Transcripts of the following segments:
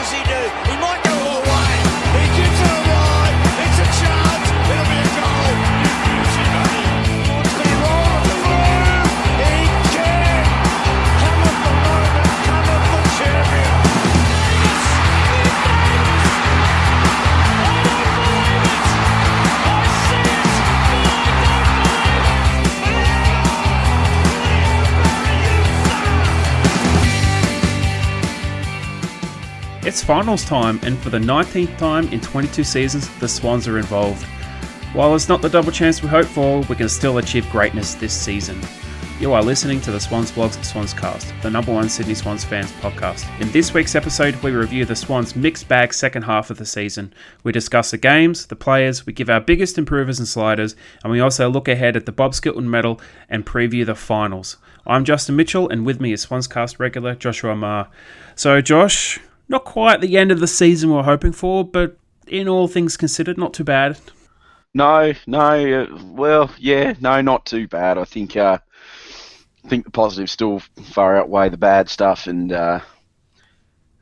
does he do? He might go all the way. He gives it a ride. It's a chance. It'll be a goal. Beauty, buddy. Wants to roll through. He can. Come up the moment. Come up the champion. It's finals time, and for the 19th time in 22 seasons, the Swans are involved. While it's not the double chance we hope for, we can still achieve greatness this season. You are listening to the Swans Blog's SwansCast, the #1 Sydney Swans fans podcast. In this week's episode, we review the Swans' mixed bag second half of the season. We discuss the games, the players, we give our biggest improvers and sliders, and we also look ahead at the Bob Skilton medal and preview the finals. I'm Justin Mitchell, and with me is SwansCast regular Joshua Marr. So, Josh, not quite the end of the season we're hoping for, but in all things considered, not too bad. No, not too bad. I think the positives still far outweigh the bad stuff, and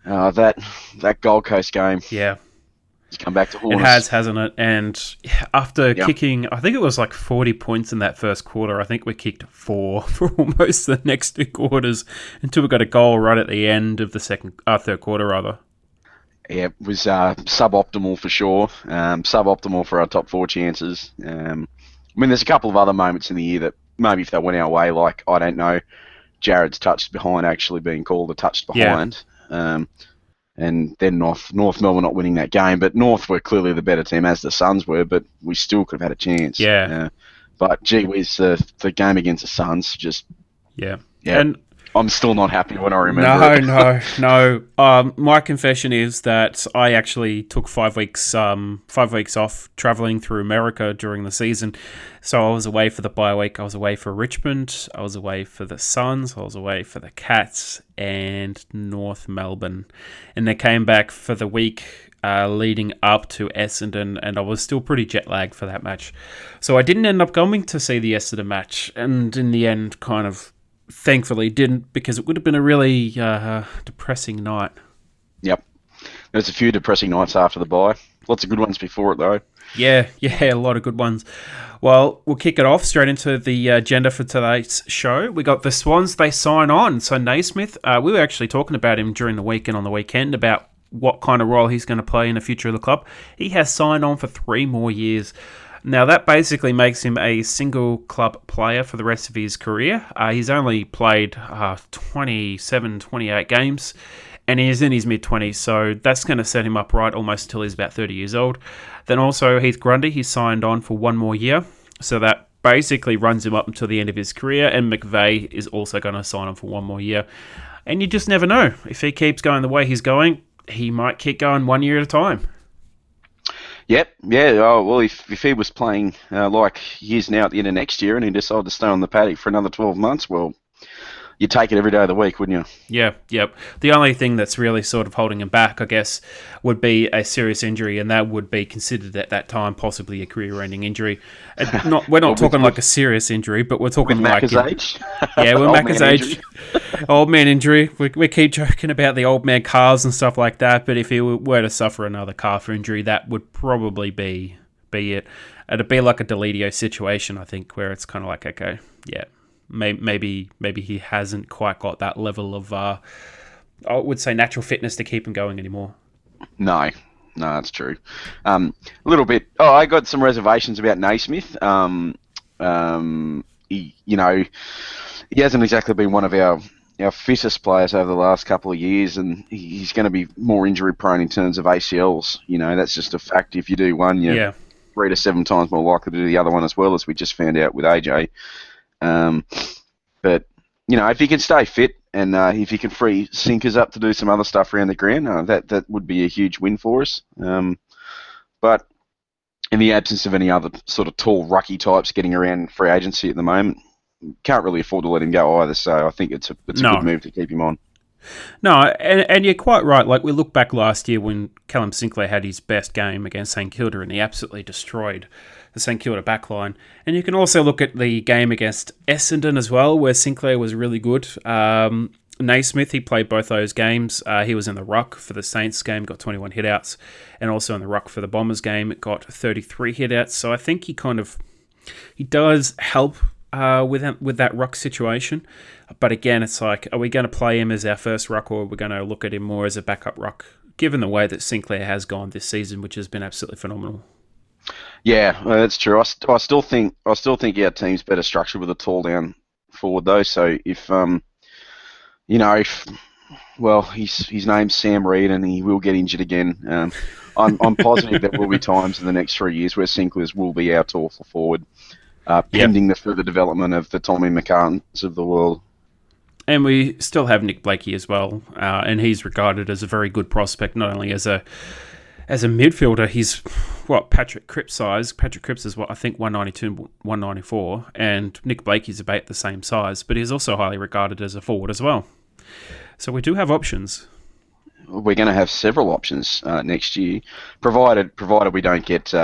that Gold Coast game, it's come back to haunt us. It has, hasn't it? And after kicking, I think it was like 40 points in that first quarter, I think we kicked 4 for almost the next 2 quarters until we got a goal right at the end of the third quarter, rather. Yeah, it was suboptimal for sure. Suboptimal for our top 4 chances. There's a couple of other moments in the year that maybe if they went our way, like, I don't know, Jared's touched behind actually being called a touched behind. And then North Melbourne not winning that game. But North were clearly the better team, as the Suns were, but we still could have had a chance. But gee whiz, the game against the Suns just... Yeah. And I'm still not happy when I remember it. No. My confession is that I actually took 5 weeks off traveling through America during the season. So I was away for the bye week. I was away for Richmond. I was away for the Suns. I was away for the Cats and North Melbourne. And they came back for the week leading up to Essendon, and I was still pretty jet lagged for that match. So I didn't end up going to see the Essendon match, and in the end kind of thankfully didn't, because it would have been a really depressing night. Yep. There's a few depressing nights after the bye. Lots of good ones before it, though. Yeah, a lot of good ones. Well, we'll kick it off straight into the agenda for today's show. We got the Swans, they sign on. So Naismith, we were actually talking about him during the week and on the weekend about what kind of role he's going to play in the future of the club. He has signed on for 3 more years. Now, that basically makes him a single club player for the rest of his career. He's only played 27, 28 games, and he's in his mid-20s, so that's going to set him up right almost until he's about 30 years old. Then also Heath Grundy, he's signed on for 1 more year, so that basically runs him up until the end of his career, and McVeigh is also going to sign on for 1 more year. And you just never know. If he keeps going the way he's going, he might keep going 1 year at a time. Yep, yeah. Oh, well, if he was playing like he is now at the end of next year and he decided to stay on the paddock for another 12 months, well, you'd take it every day of the week, wouldn't you? Yep. The only thing that's really sort of holding him back, I guess, would be a serious injury, and that would be considered at that time possibly a career-ending injury. We're not talking like a serious injury, but we're talking with like... Macca's age? Yeah, with Macca's age. Old man injury. We keep joking about the old man calves and stuff like that, but if he were to suffer another calf injury, that would probably be it. It'd be like a Deledio situation, I think, where it's kind of like, okay, yeah, maybe he hasn't quite got that level of, I would say, natural fitness to keep him going anymore. No, that's true. A little bit. Oh, I got some reservations about Naismith. He hasn't exactly been one of our fittest players over the last couple of years, and he's going to be more injury prone in terms of ACLs. That's just a fact. If you do one, you're 3 to 7 times more likely to do the other one as well, as we just found out with AJ. But if he can stay fit and if he can free sinkers up to do some other stuff around the ground, that would be a huge win for us. But in the absence of any other sort of tall, rucky types getting around free agency at the moment, can't really afford to let him go either. So I think it's a good move to keep him on. No, and you're quite right. Like, we look back last year when Callum Sinclair had his best game against St Kilda, and he absolutely destroyed the St Kilda backline. And you can also look at the game against Essendon as well, where Sinclair was really good. Naismith, he played both those games. He was in the ruck for the Saints game, got 21 hitouts, and also in the ruck for the Bombers game, got 33 hitouts. So I think he does help with that ruck situation. But again, it's like, are we going to play him as our first ruck, or are we going to look at him more as a backup ruck, given the way that Sinclair has gone this season, which has been absolutely phenomenal? Yeah, that's true. I still think our team's better structured with a tall down forward though. So if his name's Sam Reid and he will get injured again. I'm positive there will be times in the next 3 years where Sinclair's will be our tall forward, pending the further development of the Tommy McCartans of the world. And we still have Nick Blakey as well, and he's regarded as a very good prospect, not only as a midfielder. He's Patrick Cripps size. Patrick Cripps is I think 192, 194, and Nick Blakey's about the same size, but he's also highly regarded as a forward as well. So we do have options. We're going to have several options next year, provided we don't get.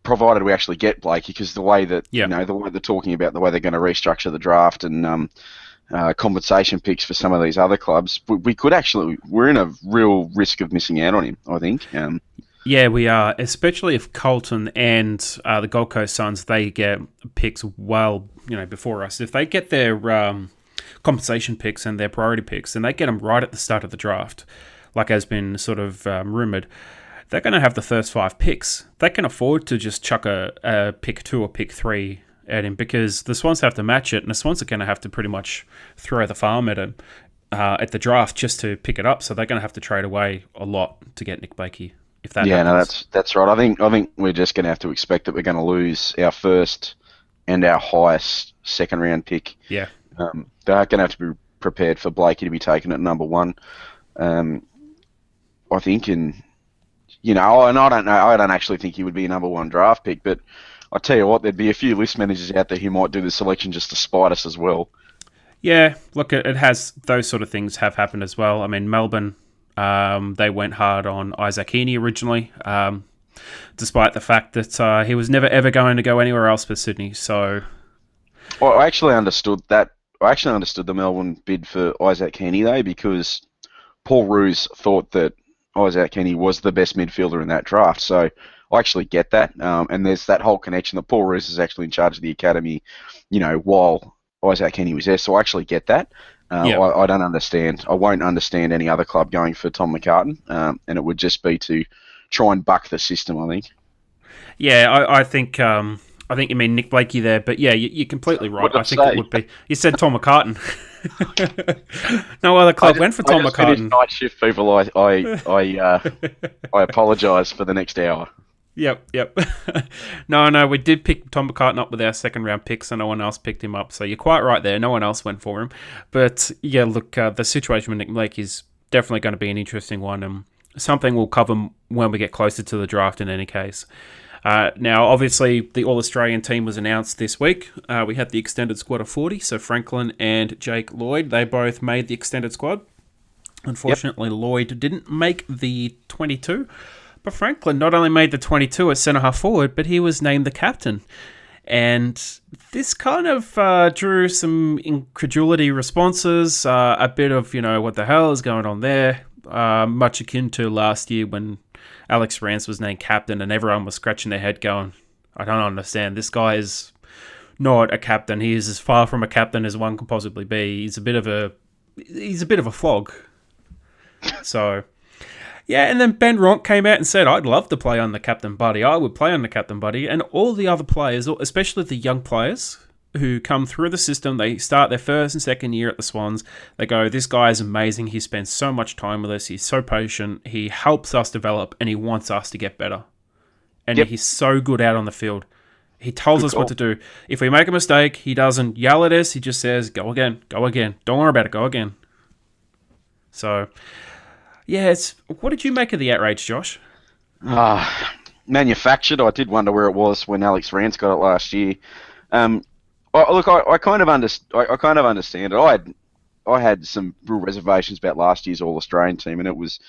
Provided we actually get Blakey, because the way that the way they're talking about the way they're going to restructure the draft and compensation picks for some of these other clubs, we're in a real risk of missing out on him, I think. Yeah, we are, especially if Colton and the Gold Coast Suns, they get picks before us. If they get their compensation picks and their priority picks, and they get them right at the start of the draft, like has been sort of rumoured, they're going to have the first 5 picks. They can afford to just chuck a pick 2 or pick 3 at him, because the Swans have to match it, and the Swans are going to have to pretty much throw the farm at him at the draft just to pick it up. So they're going to have to trade away a lot to get Nick Blakey. If that happens. That's right. I think we're just going to have to expect that we're going to lose our first and our highest second round pick. Yeah. They're going to have to be prepared for Blakey to be taken at number 1. I think, and I don't know. I don't actually think he would be a number 1 draft pick, but I tell you what, there'd be a few list managers out there who might do the selection just to spite us as well. Yeah, look, it has, those sort of things have happened as well. I mean, Melbourne, they went hard on Isaac Heaney originally, despite the fact that he was never ever going to go anywhere else but Sydney. So, well, I actually understood that. I actually understood the Melbourne bid for Isaac Heaney though, because Paul Roos thought that Isaac Heaney was the best midfielder in that draft. So I actually get that. And there's that whole connection that Paul Roos is actually in charge of the academy, while Isaac Heaney was there. So I actually get that. I don't understand. I won't understand any other club going for Tom McCartan. And it would just be to try and buck the system, I think. Yeah, I think you mean Nick Blakey there, but yeah, you're completely right. I think it would be. You said Tom McCartan. No other club went for Tom McCartan. Night shift people. I apologise for the next hour. Yep. No, we did pick Tom McCartan up with our second round picks, and no one else picked him up. So you're quite right there. No one else went for him. But yeah, look, the situation with Nick Blakey is definitely going to be an interesting one, and something we'll cover when we get closer to the draft. In any case. Now, obviously, the All-Australian team was announced this week. We had the extended squad of 40, so Franklin and Jake Lloyd, they both made the extended squad. Unfortunately, Lloyd didn't make the 22, but Franklin not only made the 22 as centre-half forward, but he was named the captain. And this kind of drew some incredulity responses, a bit of, what the hell is going on there, much akin to last year when Alex Rance was named captain and everyone was scratching their head going, I don't understand. This guy is not a captain. He is as far from a captain as one can possibly be. He's a bit of a flog. So, yeah, and then Ben Ronk came out and said, I'd love to play on the captain buddy. I would play on the captain buddy. And all the other players, especially the young players who come through the system, they start their first and second year at the Swans. They go, this guy is amazing. He spends so much time with us. He's so patient. He helps us develop, and he wants us to get better. And he's so good out on the field. He tells us what to do. If we make a mistake, he doesn't yell at us. He just says, go again, go again. Don't worry about it, go again. So, yeah, what did you make of the outrage, Josh? Manufactured. I did wonder where it was when Alex Rance got it last year. Look, I kind of understand it. I had some real reservations about last year's All-Australian team, and it was,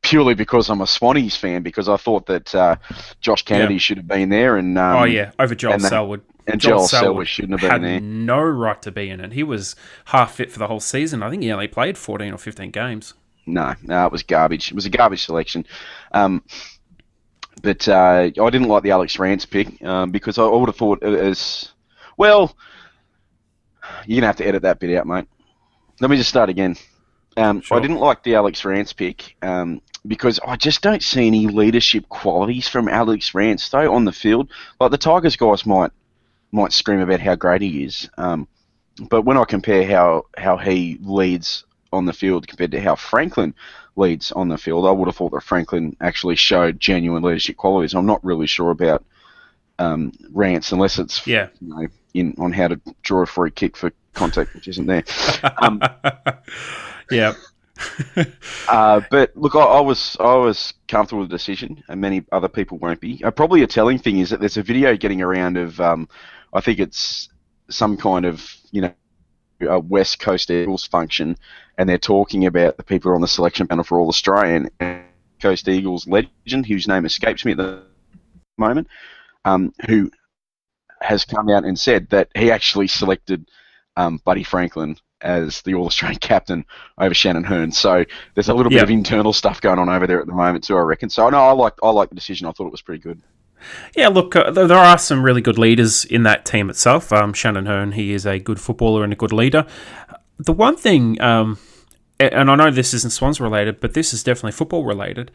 purely because I'm a Swannies fan, because I thought that Josh Kennedy should have been there. And over Joel Selwood. And Joel Joel Selwood Selwood shouldn't have had been there. no right to be in it. He was half fit for the whole season. I think he only played 14 or 15 games. No, it was garbage. It was a garbage selection. But I didn't like the Alex Rance pick because I would have thought it as well. You're gonna have to edit that bit out, mate. Let me just start again. Sure. I didn't like the Alex Rance pick because I just don't see any leadership qualities from Alex Rance though on the field. Like the Tigers guys might scream about how great he is, but when I compare how he leads on the field compared to how Franklin leads on the field, I would have thought that Franklin actually showed genuine leadership qualities. I'm not really sure about Rance unless it's on how to draw a free kick for contact, which isn't there. Yeah. But look, I was comfortable with the decision, and many other people won't be. Probably a telling thing is that there's a video getting around of I think it's some kind of a West Coast Eagles function, and they're talking about the people who are on the selection panel for All Australian and Coast Eagles legend, whose name escapes me at the moment, who has come out and said that he actually selected Buddy Franklin as the All-Australian captain over Shannon Hearn. So there's a little bit of internal stuff going on over there at the moment too, I reckon. So no, I like the decision. I thought it was pretty good. Yeah, look, there are some really good leaders in that team itself. Shannon Hearn, he is a good footballer and a good leader. The one thing, and I know this isn't Swans related, but this is definitely football related.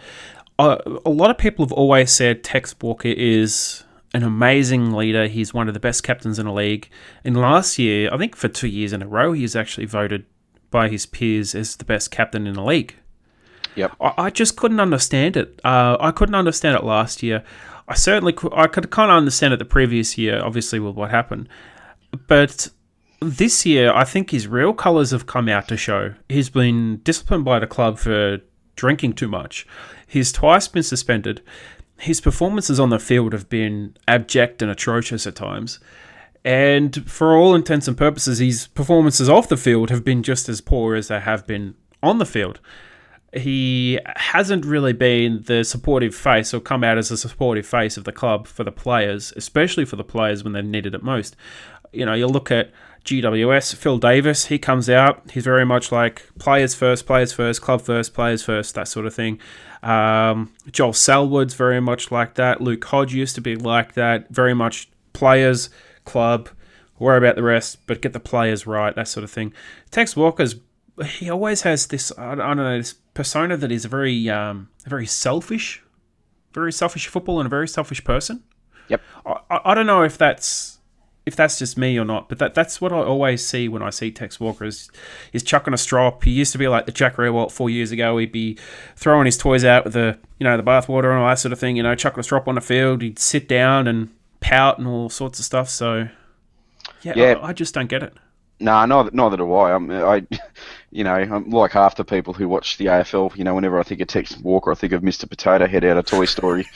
A lot of people have always said Tex Walker is an amazing leader. He's one of the best captains in the league. And last year, I think for 2 years in a row, he's actually voted by his peers as the best captain in the league. Yep. I just couldn't understand it. I couldn't understand it last year. I could kind of understand it the previous year, obviously with what happened. But this year, I think his real colours have come out to show. He's been disciplined by the club for drinking too much. He's twice been suspended. His performances on the field have been abject and atrocious at times. And for all intents and purposes, his performances off the field have been just as poor as they have been on the field. He hasn't really been the supportive face or come out as a supportive face of the club for the players, especially for the players when they needed it most. You look at GWS, Phil Davis, he comes out, he's very much like players first, club first, players first, that sort of thing. Joel Selwood's very much like that. Luke Hodge used to be like that, very much players, club, worry about the rest, but get the players right, that sort of thing. Tex Walker's, he always has this, I don't know, this persona that is a very selfish footballer and a very selfish person. Yep. I don't know if that's just me or not, but that's what I always see when I see Tex Walker is chucking a strop. He used to be like the Jack Rewalt 4 years ago. He'd be throwing his toys out with the bathwater and all that sort of thing, chucking a strop on the field. He'd sit down and pout and all sorts of stuff. So, I just don't get it. No, neither do I. I'm like half the people who watch the AFL. Whenever I think of Tex Walker, I think of Mr. Potato Head out of Toy Story.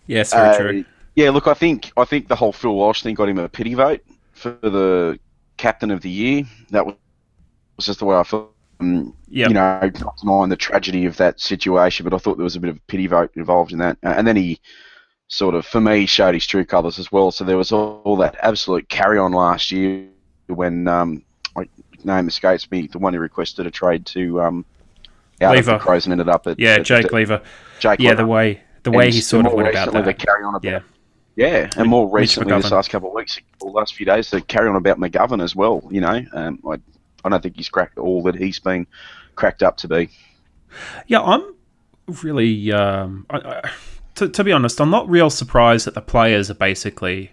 Yes, very true. Yeah, look, I think the whole Phil Walsh thing got him a pity vote for the captain of the year. That was just the way I felt. Not denying the tragedy of that situation, but I thought there was a bit of a pity vote involved in that. And then he sort of, for me, showed his true colours as well. So there was all that absolute carry-on last year when, name escapes me, the one who requested a trade to out of the Crows and ended up at... Yeah, Jake Lever. Yeah, the way he sort of went about that. The carry-on about... Yeah, and more recently, this last couple of weeks, or last few days, the carry-on about McGovern as well, I don't think he's cracked all that he's been cracked up to be. Yeah, I'm really... To be honest, I'm not real surprised that the players are basically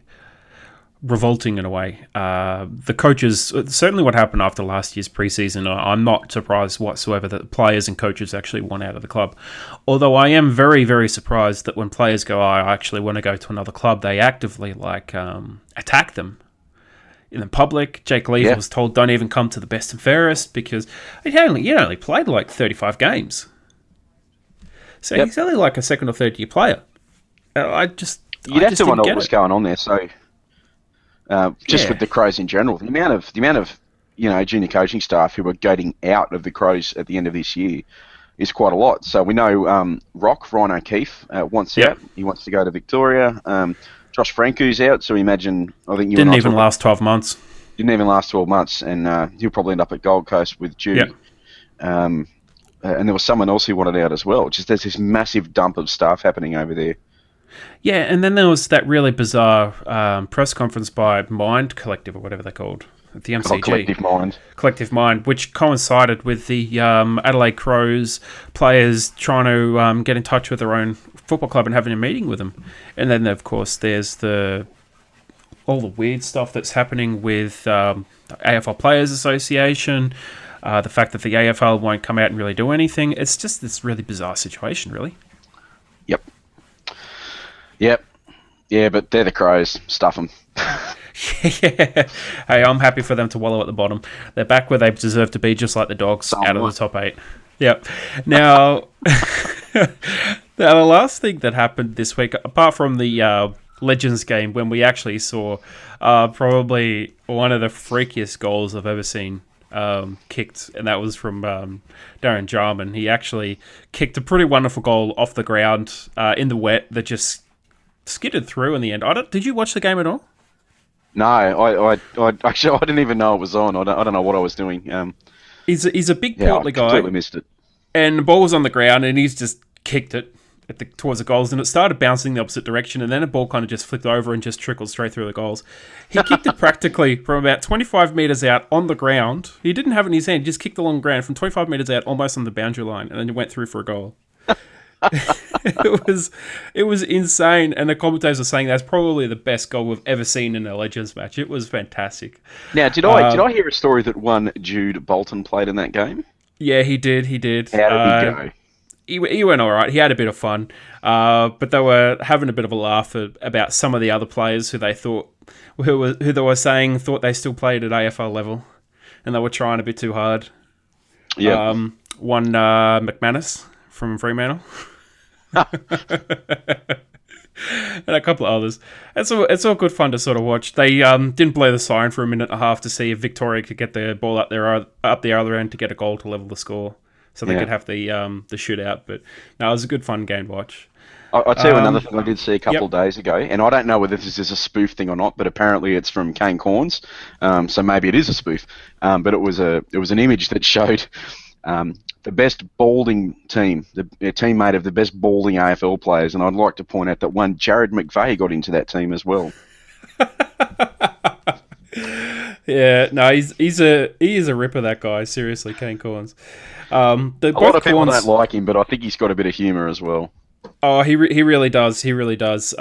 revolting in a way. The coaches, certainly what happened after last year's preseason, I'm not surprised whatsoever that the players and coaches actually want out of the club. Although I am very, very surprised that when players go, I actually want to go to another club, they actively attack them. In the public, Jake Lever was told, don't even come to the best and fairest because he only played like 35 games. So he's only like a second or third year player. You'd have to wonder what was going on there. So, with the Crows in general, the amount of junior coaching staff who are getting out of the Crows at the end of this year is quite a lot. So we know Ryan O'Keefe wants out. He wants to go to Victoria. Josh Franco's out, so imagine, I think you Didn't even last 12 months. Didn't even last 12 months, and he'll probably end up at Gold Coast with Jude. Yep. And there was someone else who wanted out as well. Just there's this massive dump of stuff happening over there. Yeah, and then there was that really bizarre press conference by Mind Collective, or whatever they're called, at the MCG. Collective Mind, which coincided with the Adelaide Crows players trying to get in touch with their own football club and having a meeting with them. And then, of course, there's all the weird stuff that's happening with AFL Players Association, the fact that the AFL won't come out and really do anything. It's just this really bizarre situation, really. Yep. Yeah, but they're the Crows. Stuff them. Yeah. Hey, I'm happy for them to wallow at the bottom. They're back where they deserve to be, just like the Dogs, out of the top 8. Yep. Now, the last thing that happened this week, apart from the Legends game, when we actually saw probably one of the freakiest goals I've ever seen kicked, and that was from Darren Jarman. He actually kicked a pretty wonderful goal off the ground in the wet that just skidded through in the end. Did you watch the game at all? No, I actually I didn't even know it was on. I don't know what I was doing. He's a big portly guy. I completely missed it. And the ball was on the ground, and he's just kicked it towards the goals, and it started bouncing the opposite direction, and then the ball kind of just flicked over and just trickled straight through the goals. He kicked it practically from about 25 metres out on the ground. He didn't have it in his hand, he just kicked along the ground from 25 metres out, almost on the boundary line, and then he went through for a goal. It was insane, and the commentators were saying that's probably the best goal we've ever seen in a Legends match. It was fantastic. Now, did I hear a story that one Jude Bolton played in that game? Yeah, he did. How did he go? He went all right. He had a bit of fun, but they were having a bit of a laugh about some of the other players who they were saying thought they still played at AFL level, and they were trying a bit too hard. Yeah. One McManus from Fremantle. And a couple of others. It's all good fun to sort of watch. They didn't blow the siren for a minute and a half to see if Victoria could get the ball up the other end to get a goal to level the score, so they could have the shootout. But no, it was a good fun game to watch. I'll tell you another thing I did see a couple of days ago, and I don't know whether this is a spoof thing or not, but apparently it's from Kane Corns, so maybe it is a spoof. But it was an image that showed the best balding team, a team made of the best balding AFL players, and I'd like to point out that one Jared McVeigh got into that team as well. Yeah, no, he is a ripper, that guy. Seriously, Kane Corns. A lot of people don't like him, but I think he's got a bit of humour as well. Oh, he really does. He really does.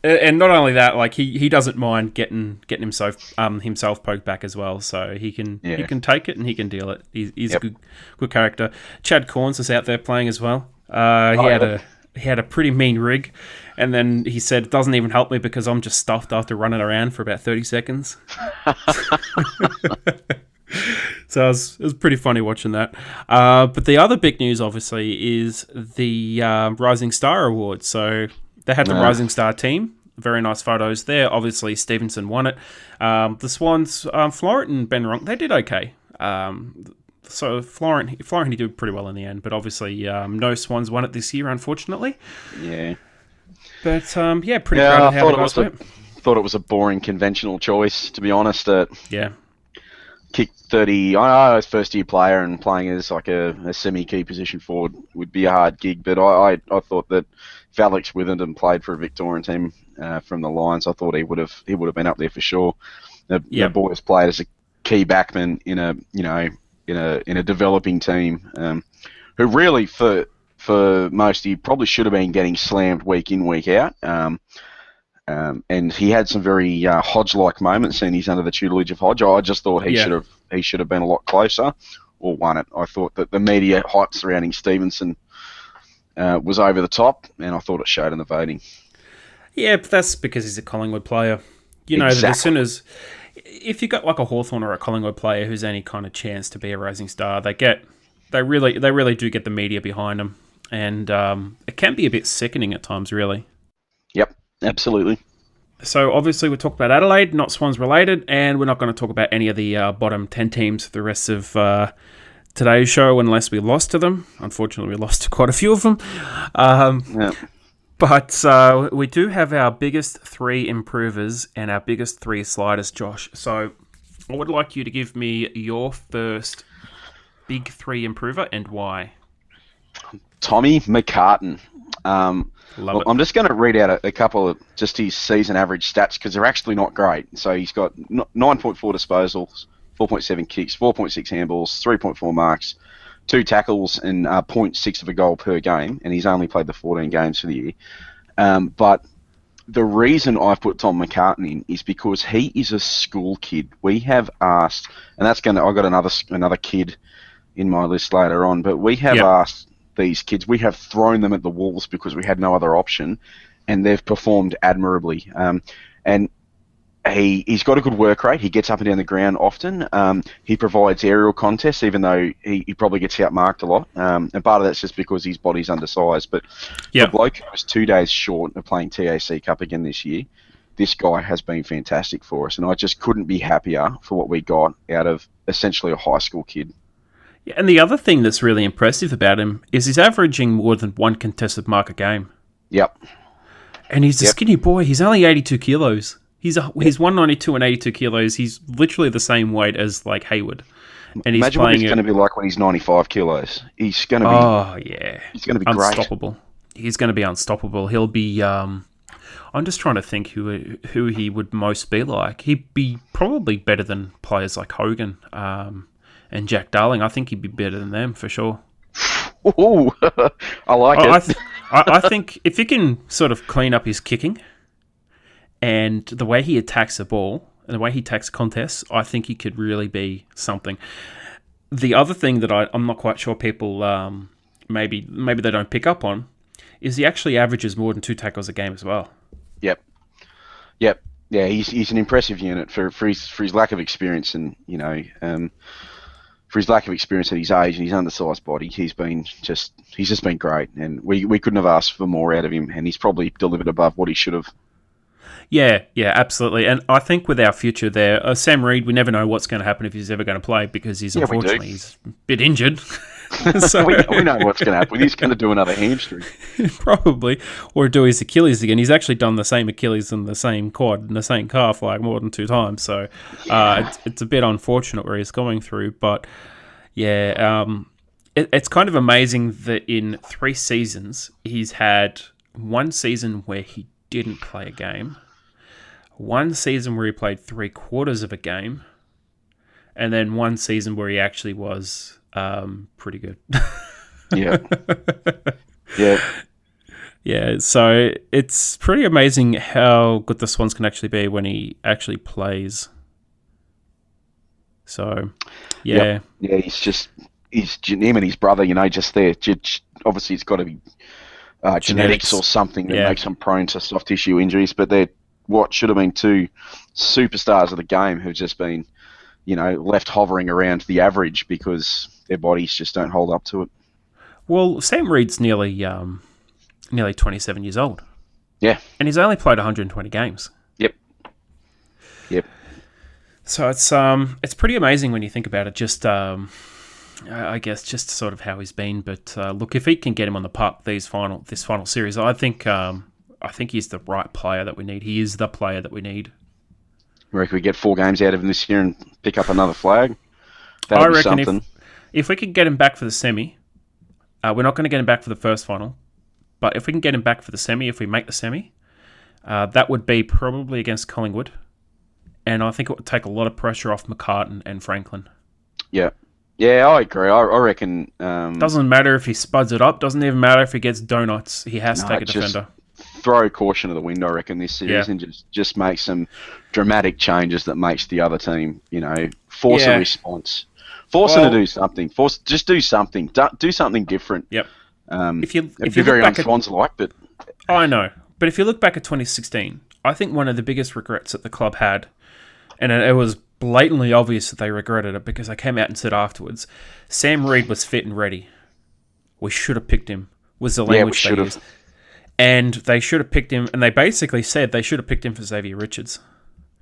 And not only that, like he doesn't mind getting himself poked back as well. So he can take it and he can deal it. He's a good character. Chad Corns is out there playing as well. He had a pretty mean rig, and then he said, "It doesn't even help me because I'm just stuffed after running around for about 30 seconds." So it was pretty funny watching that. But the other big news, obviously, is the Rising Star Award. So they had the Rising Star team. Very nice photos there. Obviously, Stevenson won it. The Swans, Florent and Ben Ronk, they did okay. So Florent, he did pretty well in the end. But obviously, no Swans won it this year, unfortunately. Yeah. But, pretty proud of how the guys went. Thought it was a boring, conventional choice, to be honest. Yeah. Kicked 30. I know, as first-year player and playing as like a semi-key position forward would be a hard gig, but I thought that if Alex Withenden played for a Victorian team from the Lions, I thought he would have been up there for sure. The boys played as a key backman in a developing team, who really for most he probably should have been getting slammed week in, week out. And he had some very Hodge-like moments, and he's under the tutelage of Hodge. I just thought he should have been a lot closer or won it. I thought that the media hype surrounding Stevenson was over the top, and I thought it showed in the voting. Yeah, but that's because he's a Collingwood player. You know, that as soon as if you got like a Hawthorn or a Collingwood player who's any kind of chance to be a rising star, they really do get the media behind them, and it can be a bit sickening at times, really. Yep. Absolutely. So obviously we talked about Adelaide, not Swans related, and we're not going to talk about any of the bottom 10 teams for the rest of today's show unless we lost to them. Unfortunately, we lost to quite a few of them. But we do have our biggest 3 improvers and our biggest 3 sliders, Josh. So I would like you to give me your first big 3 improver and why. Tommy McCartan. Love it. I'm just going to read out a couple of just his season average stats because they're actually not great. So he's got 9.4 disposals, 4.7 kicks, 4.6 handballs, 3.4 marks, 2 tackles, and 0.6 of a goal per game. And he's only played the 14 games for the year. But the reason I've put Tom McCartan in is because he is a school kid. We have asked, and I've got another kid in my list later on, but we have asked these kids, we have thrown them at the wolves because we had no other option, and they've performed admirably. And he's got a good work rate. He gets up and down the ground often. He provides aerial contests, even though he probably gets outmarked a lot. And part of that's just because his body's undersized. But the bloke who was 2 days short of playing TAC Cup again this year, this guy has been fantastic for us. And I just couldn't be happier for what we got out of essentially a high school kid. Yeah, and the other thing that's really impressive about him is he's averaging more than 1 contested mark a game. Yep. And he's a skinny boy. He's only 82 kilos. He's 192 and 82 kilos. He's literally the same weight as like Hayward. And he's Imagine what he's going to be like when he's 95 kilos. He's going to be. Oh yeah. He's going to be unstoppable. He's going to be unstoppable. He'll be. I'm just trying to think who he would most be like. He'd be probably better than players like Hogan and Jack Darling. I think he'd be better than them for sure. Ooh, I like it. I think if he can sort of clean up his kicking and the way he attacks the ball and the way he attacks contests, I think he could really be something. The other thing that I'm not quite sure people maybe they don't pick up on is he actually averages more than 2 tackles a game as well. Yep. Yeah, he's an impressive unit for his lack of experience and for his lack of experience at his age and his undersized body. He's just been great, and we couldn't have asked for more out of him, and he's probably delivered above what he should have. Yeah, absolutely. And I think with our future there, Sam Reid, we never know what's going to happen if he's ever going to play because he's he's a bit injured. So we know what's going to happen. He's going to do another hamstring. Probably. Or do his Achilles again. He's actually done the same Achilles and the same quad and the same calf like more than 2 times. So it's a bit unfortunate where he's going through. But yeah, it's kind of amazing that in 3 seasons, he's had 1 season where he didn't play a game, 1 season where he played 3/4 of a game, and then 1 season where he actually was pretty good. Yeah. So it's pretty amazing how good the Swans can actually be when he actually plays. So, yeah. Yeah, he's him and his brother, just there. Obviously, it's got to be genetics or something that makes them prone to soft tissue injuries, but they're what should have been 2 superstars of the game who've just been, left hovering around the average because their bodies just don't hold up to it. Well, Sam Reid's nearly 27 years old. Yeah. And he's only played 120 games. Yep. So it's pretty amazing when you think about it, just I guess just sort of how he's been. But look, if he can get him on the puck this final series, I think he's the right player that we need. He is the player that we need. I reckon we get 4 games out of him this year and pick up another flag. I reckon if we could get him back for the semi, we're not going to get him back for the first final, but if we can get him back for the semi, if we make the semi, that would be probably against Collingwood. And I think it would take a lot of pressure off McCartan and Franklin. Yeah, I agree. I reckon... doesn't matter if he spuds it up. Doesn't even matter if he gets donuts. He has to take a defender. Throw caution to the wind, I reckon, this series and just make some dramatic changes that makes the other team, force a response. Force them to do something. Just do something. Do something different. Yep. If you're very un-Swans-like, but... I know. But if you look back at 2016, I think one of the biggest regrets that the club had, and it was blatantly obvious that they regretted it because they came out and said afterwards, Sam Reid was fit and ready. We should have picked him, was the language they used. And they should have picked him, and they basically said they should have picked him for Xavier Richards.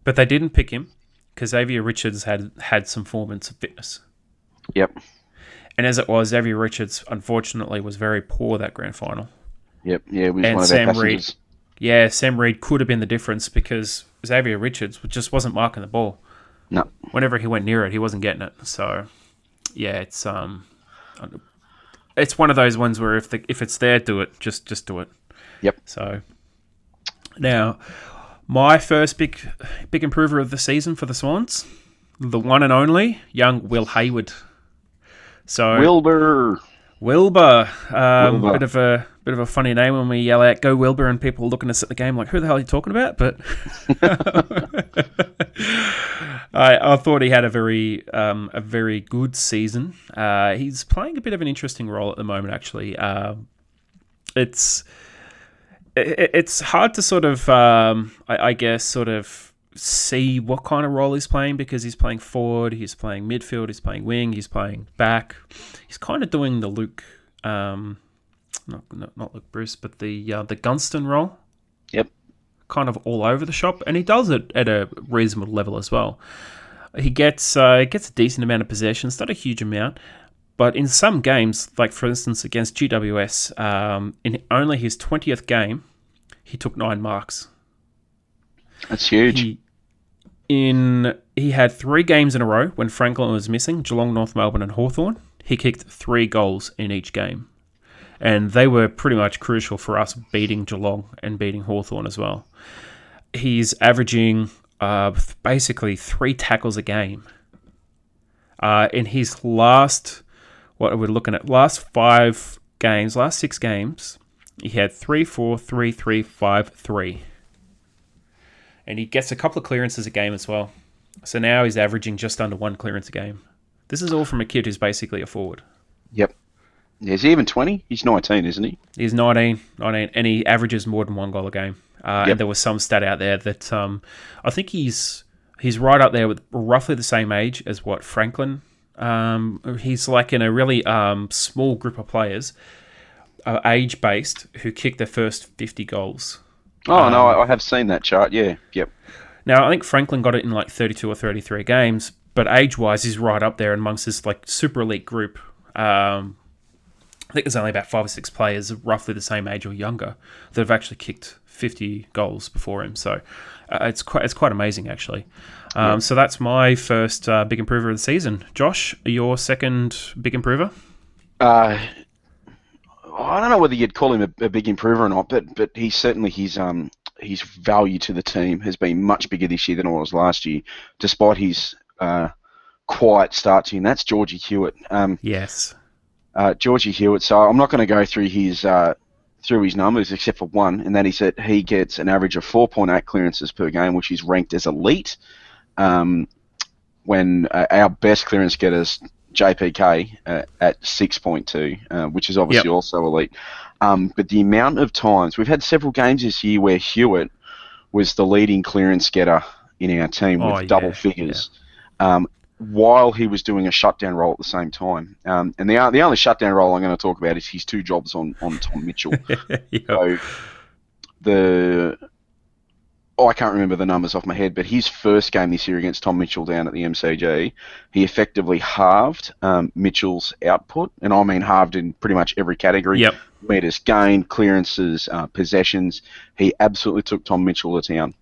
But they didn't pick him because Xavier Richards had some form and some fitness. Yep. And as it was, Xavier Richards, unfortunately, was very poor that grand final. Yep, yeah, he was And one of their passengers. Sam Reed could have been the difference because Xavier Richards just wasn't marking the ball. No. Whenever he went near it, he wasn't getting it. So, yeah, it's one of those ones where if it's there, do it. Just do it. Yep. So, now, my first big improver of the season for the Swans, the one and only young Will Hayward. So Wilbur. Wilbur. Wilbur. Bit of a funny name when we yell out "Go Wilbur" and people are looking at us at the game like, "Who the hell are you talking about?" But I thought he had a very good season. He's playing a bit of an interesting role at the moment, actually. It's hard to sort of, I guess, sort of see what kind of role he's playing because he's playing forward, he's playing midfield, he's playing wing, he's playing back. He's kind of doing the Luke, not Luke Bruce, but the Gunston role. Yep. Kind of all over the shop, and he does it at a reasonable level as well. He gets a decent amount of possessions, not a huge amount, but in some games, like for instance against GWS, in only his 20th game, he took 9 marks. That's huge. He had 3 games in a row when Franklin was missing, Geelong, North Melbourne and Hawthorn. He kicked 3 goals in each game. And they were pretty much crucial for us beating Geelong and beating Hawthorn as well. He's averaging basically 3 tackles a game. In his last 6 games, he had 3, 4, 3, 3, 5, 3. And he gets a couple of clearances a game as well. So now he's averaging just under 1 clearance a game. This is all from a kid who's basically a forward. Yep. Is he even 20? He's 19, isn't he? He's 19, and he averages more than 1 goal a game. And there was some stat out there that I think he's right up there with roughly the same age as what Franklin. He's like in a really small group of players, age-based, who kick their first 50 goals. Oh, no, I have seen that chart, yeah. Yep. Now, I think Franklin got it in like 32 or 33 games, but age-wise, he's right up there amongst this like super elite group. I think there's only about 5 or 6 players roughly the same age or younger that have actually kicked 50 goals before him. So it's quite amazing, actually. So that's my first big improver of the season. Josh, your second big improver? I don't know whether you'd call him a big improver or not, but he's certainly his value to the team has been much bigger this year than it was last year, despite his quiet start to, and that's Georgie Hewitt. Yes. Georgie Hewitt. So I'm not going to go through his numbers except for one, and that is that he gets an average of 4.8 clearances per game, which is ranked as elite. When our best clearance getters, JPK, at 6.2, which is obviously also elite. But the amount of times we've had several games this year where Hewitt was the leading clearance getter in our team with double figures. While he was doing a shutdown role at the same time. And the only shutdown role I'm going to talk about is his 2 jobs on Tom Mitchell. So I can't remember the numbers off my head, but his first game this year against Tom Mitchell down at the MCG, he effectively halved Mitchell's output, and I mean halved in pretty much every category. Yep. Meters gained, clearances, possessions. He absolutely took Tom Mitchell to town.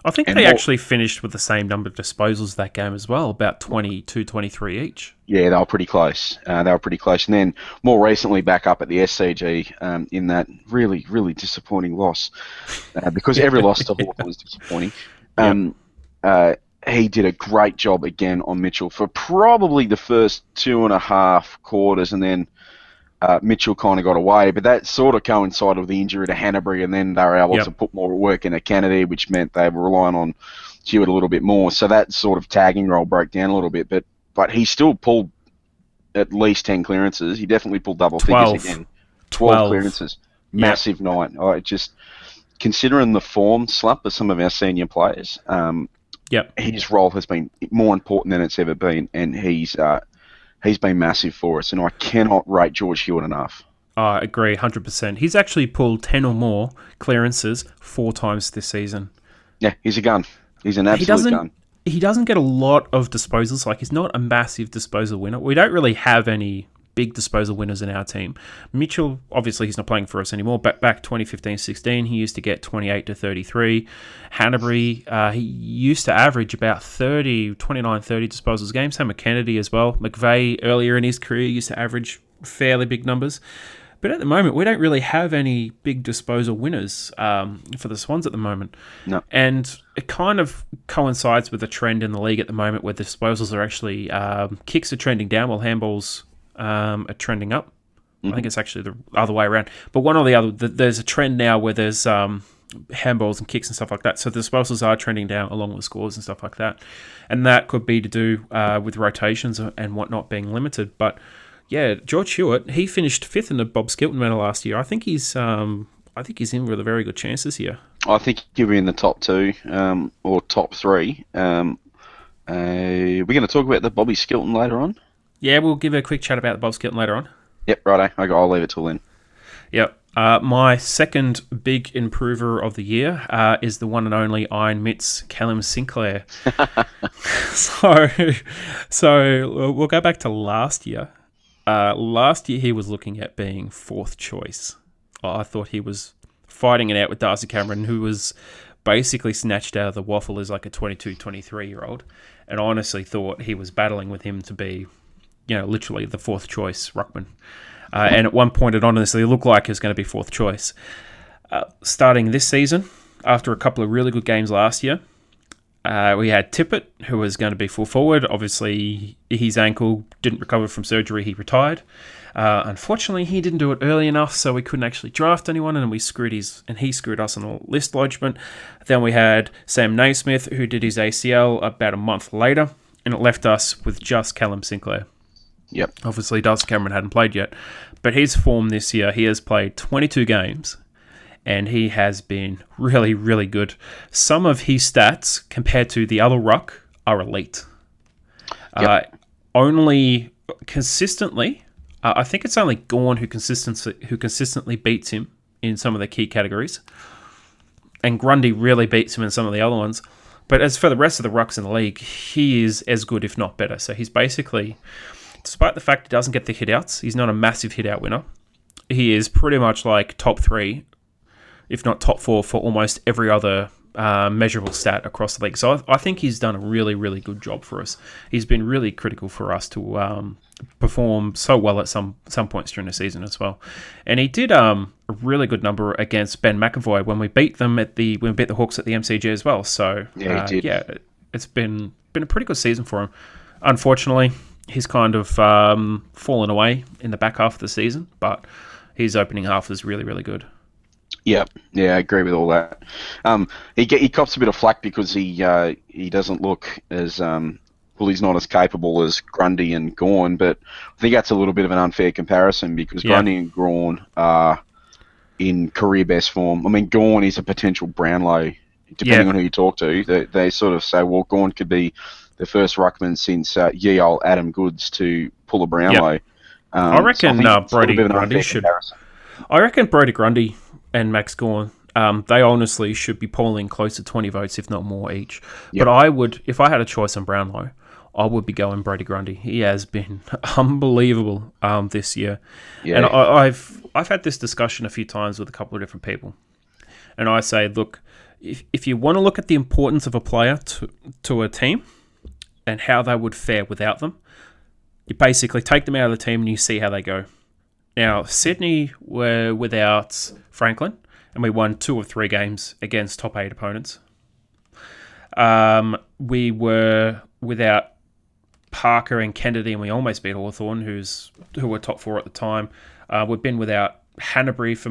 I think they actually finished with the same number of disposals that game as well, about 22, 23 each. Yeah, they were pretty close. And then more recently back up at the SCG in that really, really disappointing loss, because every loss to Hawthorn was disappointing. He did a great job again on Mitchell for probably the first 2.5 quarters, and then Mitchell kind of got away, but that sort of coincided with the injury to Hanbury, and then they were able to put more work into Kennedy, which meant they were relying on Hewitt a little bit more. So that sort of tagging role broke down a little bit, but he still pulled at least 10 clearances. He definitely pulled double figures again. 12 clearances. Massive night. Just considering the form slump of some of our senior players, his role has been more important than it's ever been, and he's been massive for us, and I cannot rate George Hewitt enough. I agree 100%. He's actually pulled 10 or more clearances 4 times this season. Yeah, he's a gun. He's an absolute gun. He doesn't get a lot of disposals. Like, he's not a massive disposal winner. We don't really have any big disposal winners in our team. Mitchell, obviously, he's not playing for us anymore. Back 2015-16, he used to get 28 to 33. Hanbury, he used to average about 29, 30 disposals a game. Same with Kennedy as well. McVeigh, earlier in his career, used to average fairly big numbers. But at the moment, we don't really have any big disposal winners for the Swans at the moment. No. And it kind of coincides with the trend in the league at the moment where the disposals are actually, kicks are trending down while handballs are trending up. I think it's actually the other way around. But one or the other, there's a trend now where there's handballs and kicks and stuff like that. So the disposals are trending down along with scores and stuff like that. And that could be to do with rotations and whatnot being limited. But yeah, George Hewitt, he finished 5th in the Bob Skilton medal last year. I think he's in with a very good chance this year. I think he'll be in the top 2 or top 3. We're going to talk about the Bobby Skilton later on. Yeah, we'll give a quick chat about the Bob Skilton later on. Yep, righto. I'll leave it till then. Yep. My second big improver of the year is the one and only Iron Mitts, Callum Sinclair. So we'll go back to last year. Last year, he was looking at being 4th choice. I thought he was fighting it out with Darcy Cameron, who was basically snatched out of the waffle as like a 22, 23-year-old. And I honestly thought he was battling with him to be, literally the 4th choice ruckman. And at one point, it honestly looked like it was going to be 4th choice. Starting this season, after a couple of really good games last year, we had Tippett, who was going to be full forward. Obviously, his ankle didn't recover from surgery. He retired. Unfortunately, he didn't do it early enough, so we couldn't actually draft anyone, and he screwed us on the list lodgement. Then we had Sam Naismith, who did his ACL about a month later, and it left us with just Callum Sinclair. Yep. Obviously, Darcy Cameron hadn't played yet, but his form this year, he has played 22 games, and he has been really, really good. Some of his stats, compared to the other ruck, are elite. Yep. Only consistently, I think it's only Gawn who consistently beats him in some of the key categories. And Grundy really beats him in some of the other ones. But as for the rest of the rucks in the league, he is as good, if not better. So he's basically, despite the fact he doesn't get the hit-outs, he's not a massive hit-out winner. He is pretty much like top 3, if not top 4, for almost every other measurable stat across the league. So I think he's done a really, really good job for us. He's been really critical for us to perform so well at some points during the season as well. And he did a really good number against Ben McAvoy when we beat them when we beat the Hawks at the MCG as well. So yeah, he did. Yeah, it's been a pretty good season for him. Unfortunately, he's kind of fallen away in the back half of the season, but his opening half was really, really good. Yeah, I agree with all that. He cops a bit of flack because he doesn't look as he's not as capable as Grundy and Gawn, but I think that's a little bit of an unfair comparison because Grundy and Gawn are in career best form. I mean, Gawn is a potential Brownlow, depending on who you talk to. They sort of say, well, Gawn could be the first ruckman since ye old Adam Goods to pull a Brownlow. I reckon Brodie Grundy should. I reckon Brodie Grundy and Max Gawn, they honestly should be polling close to 20 votes, if not more each. Yep. But I would, if I had a choice on Brownlow, I would be going Brodie Grundy. He has been unbelievable this year. Yeah. And I've had this discussion a few times with a couple of different people. And I say, look, if you want to look at the importance of a player to a team and how they would fare without them, you basically take them out of the team and you see how they go. Now, Sydney were without Franklin, and we won 2 of 3 games against top 8 opponents. We were without Parker and Kennedy, and we almost beat Hawthorn, who were top 4 at the time. We've been without Hanbury for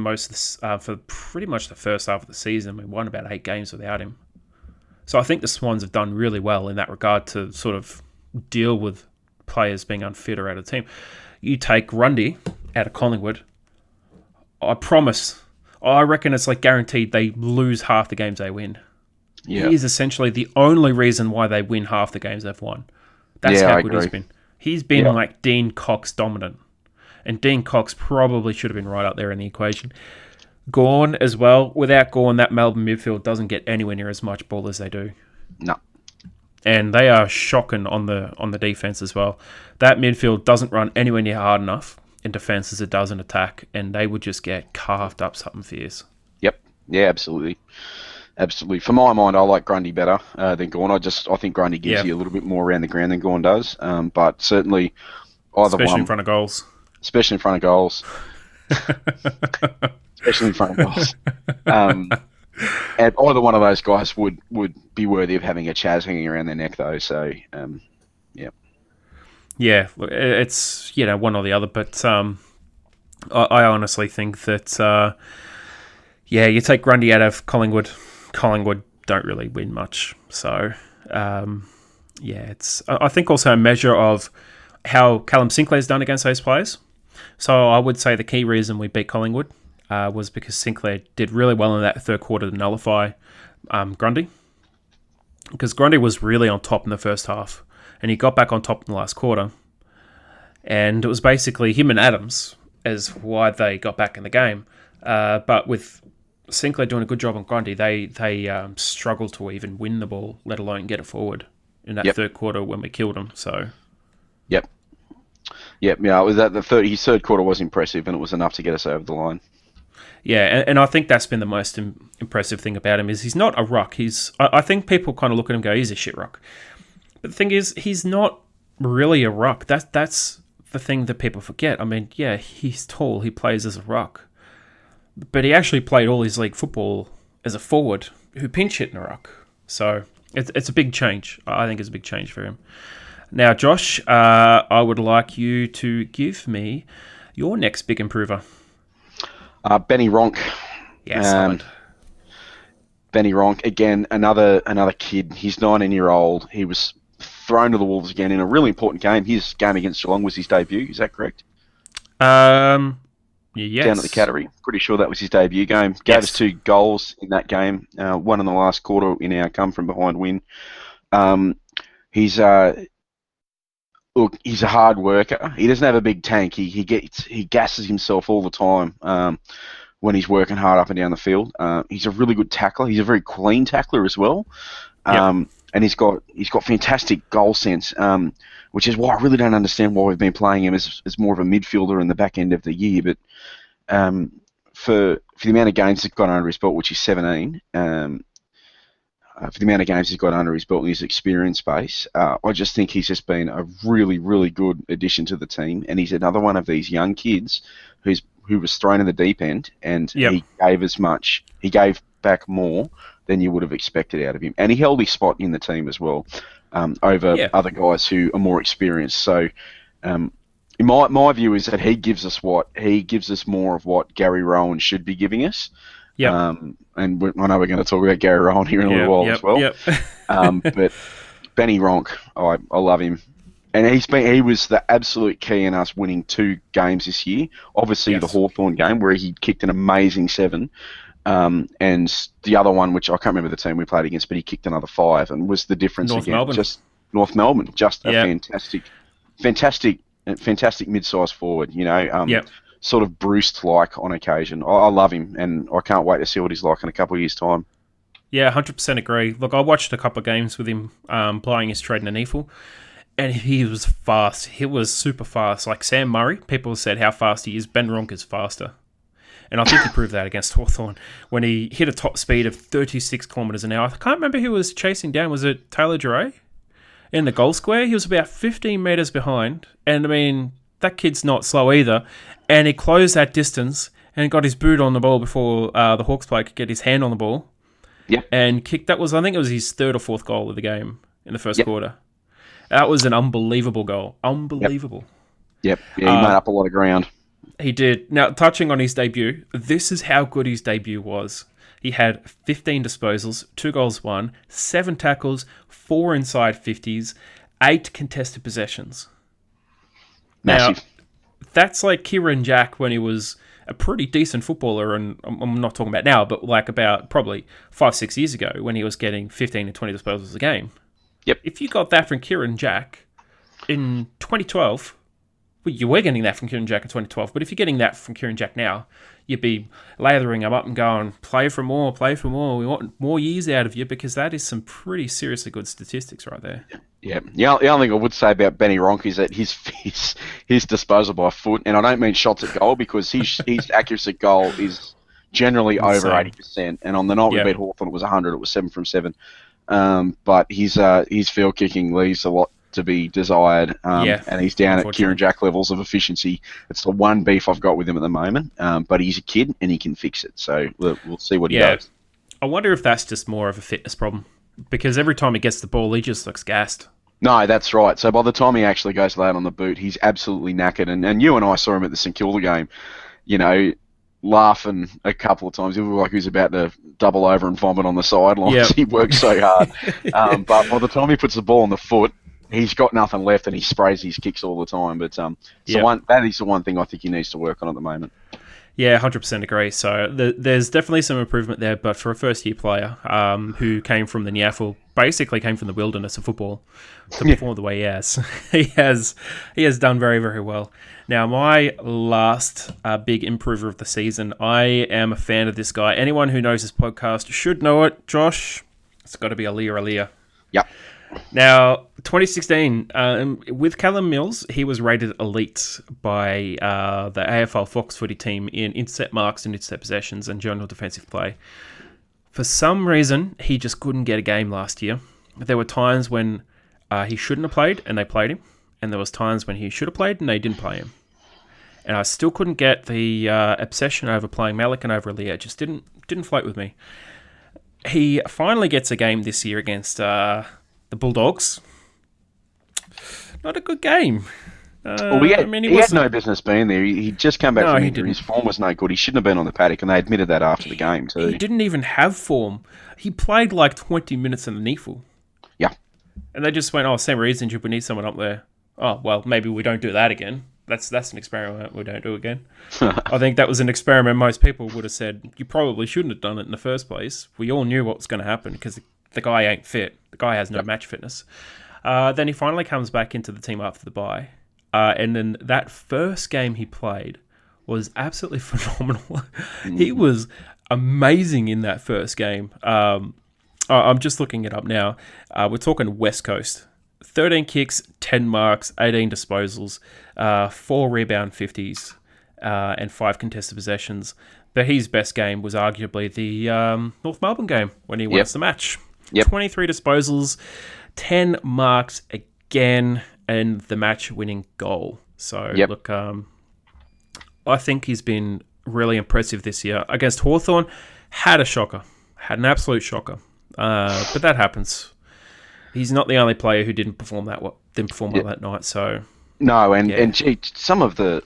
pretty much the first half of the season. We won about 8 games without him. So I think the Swans have done really well in that regard to sort of deal with players being unfit or out of the team. You take Grundy out of Collingwood, I promise, I reckon it's like guaranteed they lose half the games they win. Yeah. He is essentially the only reason why they win half the games they've won. That's how good he's been. He's been like Dean Cox dominant. And Dean Cox probably should have been right up there in the equation. Gawn as well. Without Gawn, that Melbourne midfield doesn't get anywhere near as much ball as they do. No. and they are shocking on the defense as well. That midfield doesn't run anywhere near hard enough in defense as it does in attack, and they would just get carved up something fierce. Yep. Yeah, absolutely. Absolutely. For my mind, I like Grundy better than Gawn. I think Grundy gives you a little bit more around the ground than Gawn does. But certainly either especially one. in front of goals. Especially in front of goals. Especially in front of goals. And either one of those guys would be worthy of having a Chaz hanging around their neck, though. So, yeah. Yeah, it's, one or the other. But I honestly think that, you take Grundy out of Collingwood. Collingwood don't really win much. So, it's, I think, also a measure of how Callum Sinclair's done against those players. So I would say the key reason we beat Collingwood was because Sinclair did really well in that third quarter to nullify Grundy. Because Grundy was really on top in the first half, and he got back on top in the last quarter. And it was basically him and Adams as why they got back in the game. But with Sinclair doing a good job on Grundy, they struggled to even win the ball, let alone get it forward in that third quarter when we killed them. So, Yep. Yeah, it was that his third quarter was impressive, and it was enough to get us over the line. Yeah, and I think that's been the most impressive thing about him is he's not a ruck. I think people kind of look at him and go, he's a shit ruck. But the thing is, he's not really a ruck. That's the thing that people forget. I mean, yeah, he's tall. He plays as a ruck. But he actually played all his league football as a forward who pinch hit in a ruck. So it's a big change. I think it's a big change for him. Now, Josh, I would like you to give me your next big improver. Benny Ronk. Yeah, Benny Ronk, again, another kid. He's 19-year-old. He was thrown to the Wolves again in a really important game. His game against Geelong was his debut. Is that correct? Yes. Down at the Cattery. Pretty sure that was his debut game. Gave us 2 goals in that game. One in the last quarter in our come-from-behind win. He's a hard worker. He doesn't have a big tank. He gasses himself all the time when he's working hard up and down the field. He's a really good tackler. He's a very clean tackler as well. And he's got fantastic goal sense, which is why I really don't understand why we've been playing him as more of a midfielder in the back end of the year. But for the amount of games he's got under his belt, which is 17, for the amount of games he's got under his belt and his experience base, I just think he's just been a really, really good addition to the team. And he's another one of these young kids who was thrown in the deep end, and he gave back more than you would have expected out of him. And he held his spot in the team as well over other guys who are more experienced. So in my view is that he gives us more of what Gary Rowan should be giving us. And I know we're going to talk about Gary Rowan here in a little while as well. But Benny Ronk, I love him. And he was the absolute key in us winning 2 games this year. Obviously the Hawthorn game where he kicked an amazing 7. And the other one, which I can't remember the team we played against, but he kicked another 5 and was the difference again. North Melbourne, just a fantastic mid-sized forward, sort of Bruce-like on occasion. I love him, and I can't wait to see what he's like in a couple of years' time. Yeah, 100% agree. Look, I watched a couple of games with him playing his trade in Neefle, and he was fast. He was super fast. Like Sam Murray, people said how fast he is. Ben Ronk is faster. And I think he proved that against Hawthorn when he hit a top speed of 36 kilometres an hour. I can't remember who was chasing down. Was it Taylor Duray? In the goal square, he was about 15 metres behind. And, I mean, that kid's not slow either. And he closed that distance and got his boot on the ball before the Hawks player could get his hand on the ball. Yeah. And kicked. I think it was his 3rd or 4th goal of the game in the first quarter. That was an unbelievable goal. Unbelievable. Yep. Yeah, he made up a lot of ground. He did. Now, touching on his debut, this is how good his debut was. He had 15 disposals, 2 goals won, 7 tackles, 4 inside 50s, 8 contested possessions. Massive. Now, that's like Kieran Jack when he was a pretty decent footballer, and I'm not talking about now, but like about probably 5-6 years ago when he was getting 15 to 20 disposals a game. Yep. If you got that from Kieran Jack in 2012, Well, you were getting that from Kieran Jack in 2012, but if you're getting that from Kieran Jack now, you'd be lathering him up and going, play for more, play for more. We want more years out of you, because that is some pretty seriously good statistics right there. Yeah. The only thing I would say about Benny Ronk is that his disposal by foot, and I don't mean shots at goal, because his accuracy at goal is generally over 80%. And on the night we beat Hawthorn, it was 100. It was 7 from 7. But his field kicking leaves a lot to be desired, and he's down at Kieran Jack levels of efficiency. It's the one beef I've got with him at the moment, but he's a kid and he can fix it, so we'll see what he does. I wonder if that's just more of a fitness problem, because every time he gets the ball, he just looks gassed. No, that's right. So by the time he actually goes late on the boot, he's absolutely knackered, and you and I saw him at the St Kilda game, laughing a couple of times. It looked like he was about to double over and vomit on the sidelines. He worked so hard. But by the time he puts the ball on the foot, he's got nothing left, and he sprays his kicks all the time. But that is the one thing I think he needs to work on at the moment. Yeah, 100% agree. So there's definitely some improvement there, but for a first-year player who came from the Nyaffle, basically came from the wilderness of football, to perform the way he has done very, very well. Now, my last big improver of the season, I am a fan of this guy. Anyone who knows this podcast should know it. Josh, it's got to be Aaliyah. Yep. Now, 2016, with Callum Mills, he was rated elite by the AFL Fox footy team in intercept marks and intercept possessions and general defensive play. For some reason, he just couldn't get a game last year. There were times when he shouldn't have played, and they played him. And there was times when he should have played, and they didn't play him. And I still couldn't get the obsession over playing Malik and over Aaliyah. It just didn't float with me. He finally gets a game this year against the Bulldogs. Not a good game. He had no business being there. He'd just come back from injury. His form was no good. He shouldn't have been on the paddock, and they admitted that after the game too. He didn't even have form. He played like 20 minutes in the NEFL. Yeah. And they just went, Sam Reed's injured, we need someone up there. Oh, well, maybe we don't do that again. That's an experiment we don't do again. I think that was an experiment most people would have said, you probably shouldn't have done it in the first place. We all knew what was going to happen because the guy ain't fit. The guy has no match fitness. Then he finally comes back into the team after the bye. And then that first game he played was absolutely phenomenal. He was amazing in that first game. I'm just looking it up now. We're talking West Coast. 13 kicks, 10 marks, 18 disposals, 4 rebound 50s, and 5 contested possessions. But his best game was arguably the North Melbourne game when he won the match. 23 disposals, 10 marks again, and the match-winning goal. So, look, I think he's been really impressive this year. Against Hawthorn, had a shocker. Had an absolute shocker. But that happens. He's not the only player who didn't perform well that night. So no, and gee, some of the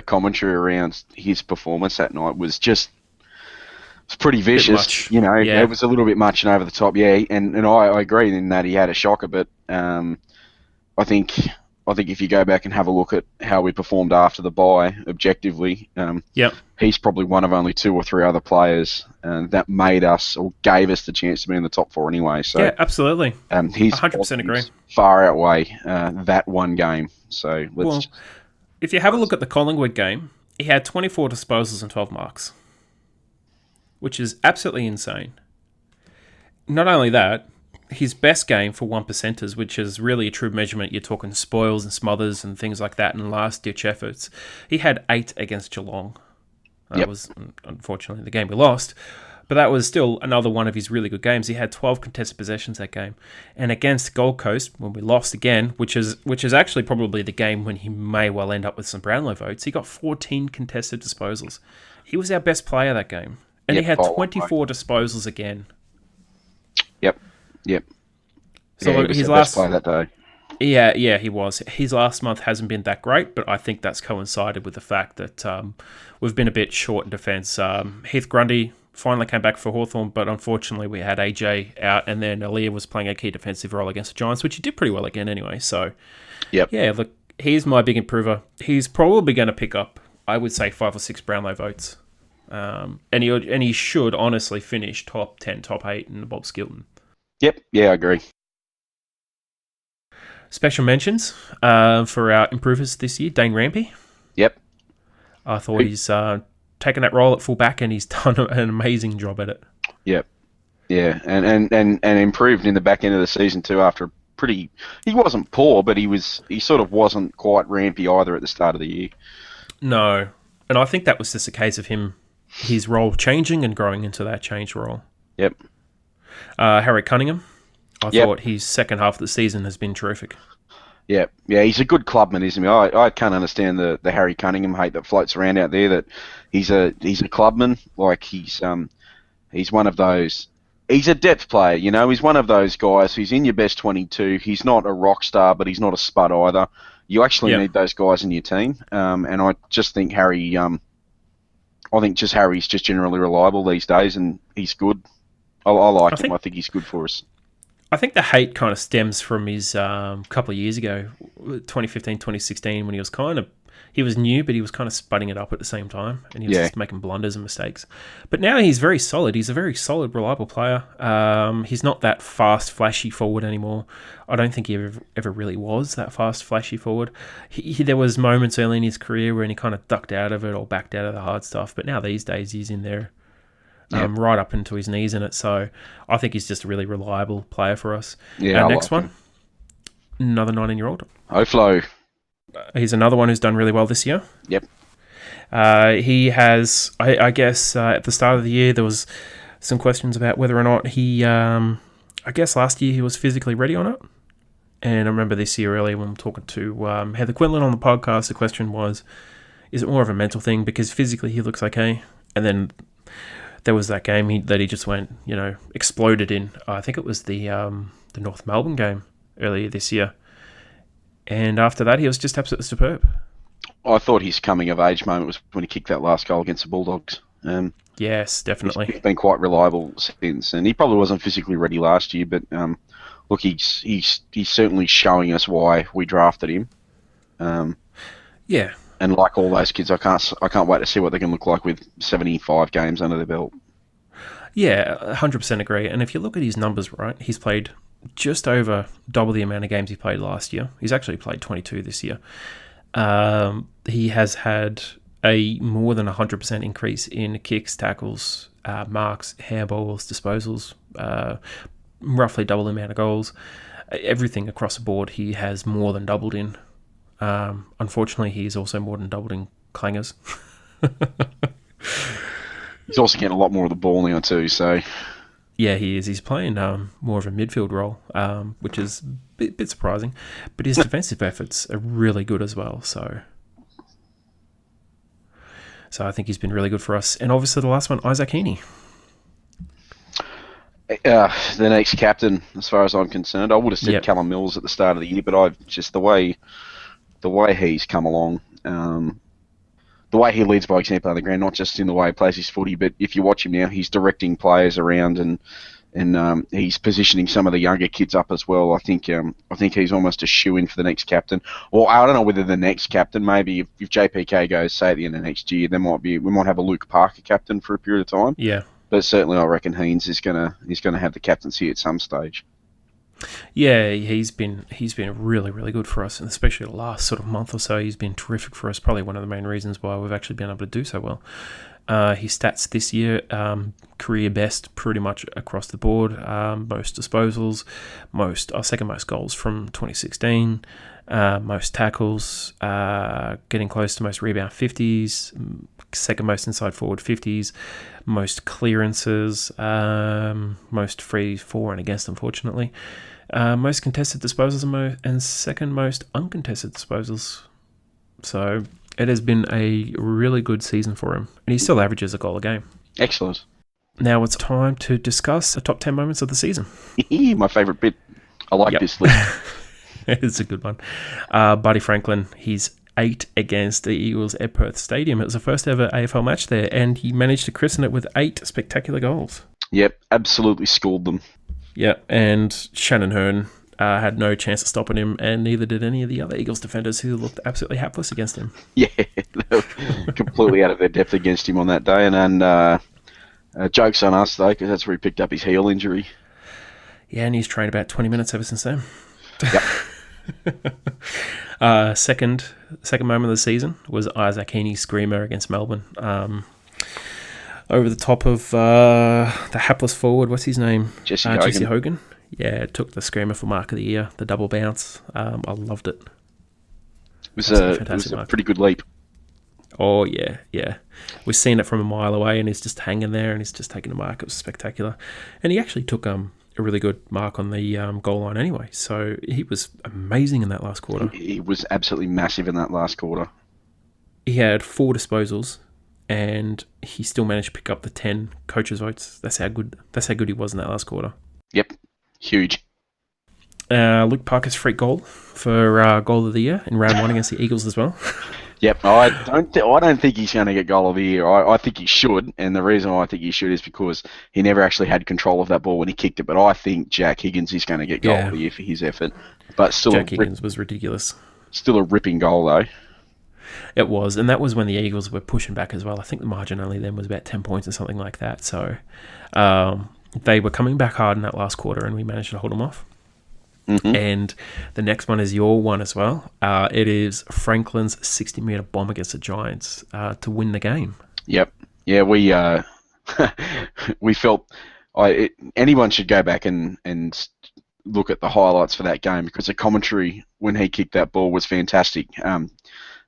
commentary around his performance that night was pretty vicious. It was a little bit much and over the top. Yeah, and I agree in that he had a shocker, but I think if you go back and have a look at how we performed after the bye, objectively, he's probably one of only 2 or 3 other players that made us or gave us the chance to be in the top 4 anyway. So yeah, absolutely. He's 100% agree. Far outweigh that one game. So if you have a look at the Collingwood game, he had 24 disposals and 12 marks, which is absolutely insane. Not only that, his best game for 1%ers, which is really a true measurement, you're talking spoils and smothers and things like that and last-ditch efforts, he had 8 against Geelong. That was, unfortunately, the game we lost, but that was still another one of his really good games. He had 12 contested possessions that game. And against Gold Coast, when we lost again, which is actually probably the game when he may well end up with some Brownlow votes, he got 14 contested disposals. He was our best player that game. And he had 24 disposals again. Yep. So he was his the last best player that day. Yeah, he was. His last month hasn't been that great, but I think that's coincided with the fact that we've been a bit short in defence. Heath Grundy finally came back for Hawthorn, but unfortunately we had AJ out, and then Aaliyah was playing a key defensive role against the Giants, which he did pretty well again anyway. So, yeah, look, he's my big improver. He's probably going to pick up, I would say, 5 or 6 Brownlow votes. And he should honestly finish top 10, top 8 in the Bob Skilton. Yep, yeah, I agree. Special mentions for our improvers this year, Dane Rampy. Yep. I thought he's taken that role at fullback and he's done an amazing job at it. Yep. Yeah, and improved in the back end of the season too after he wasn't poor, but he sort of wasn't quite rampy either at the start of the year. No. And I think that was just a case of his role changing and growing into that changed role. Yep. Harry Cunningham. I thought his second half of the season has been terrific. Yeah, he's a good clubman, isn't he? I can't understand the Harry Cunningham hate that floats around out there. That he's a clubman, like he's one of those. He's a depth player, you know. He's one of those guys who's in your best 22. He's not a rock star, but he's not a spud either. You actually need those guys in your team, and I just think Harry. I think Harry's just generally reliable these days, and he's good. I like him. I think he's good for us. I think the hate kind of stems from his couple of years ago, 2015, 2016, when he was new, but he was kind of spudding it up at the same time, and he was just making blunders and mistakes. But now he's very solid. He's a very solid, reliable player. He's not that fast, flashy forward anymore. I don't think he ever really was that fast, flashy forward. There was moments early in his career when he kind of ducked out of it or backed out of the hard stuff, but now these days he's in there. Right up into his knees in it. So I think he's just a really reliable player for us. Yeah, next one, another 19-year-old. Oflo. He's another one who's done really well this year. Yep. He has, I guess, at the start of the year, there was some questions about whether or not he, I guess last year he was physically ready or not. And I remember this year earlier when we were talking to Heather Quinlan on the podcast, the question was, is it more of a mental thing? Because physically he looks okay. And then there was that game that he just went, exploded in. I think it was the North Melbourne game earlier this year. And after that, he was just absolutely superb. I thought his coming of age moment was when he kicked that last goal against the Bulldogs. Yes, definitely. He's been quite reliable since, and he probably wasn't physically ready last year. But look, he's certainly showing us why we drafted him. Yeah. And like all those kids, I can't wait to see what they can look like with 75 games under their belt. Yeah, 100% agree. And if you look at his numbers, right, he's played just over double the amount of games he played last year. He's actually played 22 this year. He has had a more than 100% increase in kicks, tackles, marks, handballs, disposals, roughly double the amount of goals. Everything across the board he has more than doubled in. Unfortunately, he's also more than doubled in clangers. He's also getting a lot more of the ball now too, so... Yeah, he is. He's playing more of a midfield role, which is a bit surprising. But his defensive efforts are really good as well, so I think he's been really good for us. And obviously the last one, Isaac Heaney. The next captain, as far as I'm concerned. I would have said Callum Mills at the start of the year, but I've just the way he's come along, the way he leads by example on the ground, not just in the way he plays his footy, but if you watch him now, he's directing players around and he's positioning some of the younger kids up as well. I think he's almost a shoo-in for the next captain. Or I don't know whether the next captain, maybe if JPK goes, say, at the end of next year, we might have a Luke Parker captain for a period of time. Yeah. But certainly I reckon Haynes is gonna have the captaincy at some stage. Yeah, he's been really, really good for us, and especially the last sort of month or so, he's been terrific for us. Probably one of the main reasons why we've actually been able to do so well. His stats this year, career best pretty much across the board. Most disposals, second most goals from 2016, most tackles, getting close to most rebound 50s, second most inside forward 50s, most clearances, most free for and against, unfortunately. Most contested disposals and second most uncontested disposals. So it has been a really good season for him. And he still averages a goal a game. Excellent. Now it's time to discuss the top 10 moments of the season. My favourite bit. I like this list. It's a good one. Buddy Franklin, he's 8 against the Eagles at Perth Stadium. It was the first ever AFL match there, and he managed to christen it with 8 spectacular goals. Yep, absolutely schooled them. Yeah, and Shannon Hearn had no chance of stopping him, and neither did any of the other Eagles defenders who looked absolutely hapless against him. Yeah, they were completely out of their depth against him on that day, and joke's on us, though, because that's where he picked up his heel injury. Yeah, and he's trained about 20 minutes ever since then. Yep. Second moment of the season was Isaac Heaney's screamer against Melbourne. Over the top of the hapless forward, what's his name? Jesse Hogan. Yeah, took the screamer for Mark of the Year, the double bounce. I loved it. It was a pretty good leap. Oh, yeah. We've seen it from a mile away, and he's just hanging there, and he's just taking a mark. It was spectacular. And he actually took a really good mark on the goal line anyway. So he was amazing in that last quarter. He was absolutely massive in that last quarter. He had 4 disposals, and he still managed to pick up the 10 coaches' votes. That's how good he was in that last quarter. Yep, huge. Luke Parker's freak goal for goal of the year in round 1 against the Eagles as well. Yep, I don't think he's going to get goal of the year. I think he should, and the reason why I think he should is because he never actually had control of that ball when he kicked it. But I think Jack Higgins is going to get goal of the year for his effort. But still, Jack Higgins was ridiculous. Still a ripping goal though. It was, and that was when the Eagles were pushing back as well. I think the margin only then was about 10 points or something like that. So they were coming back hard in that last quarter, and we managed to hold them off. Mm-hmm. And the next one is your one as well. It is Franklin's 60-metre bomb against the Giants to win the game. Yep. Yeah, we felt anyone should go back and look at the highlights for that game, because the commentary when he kicked that ball was fantastic.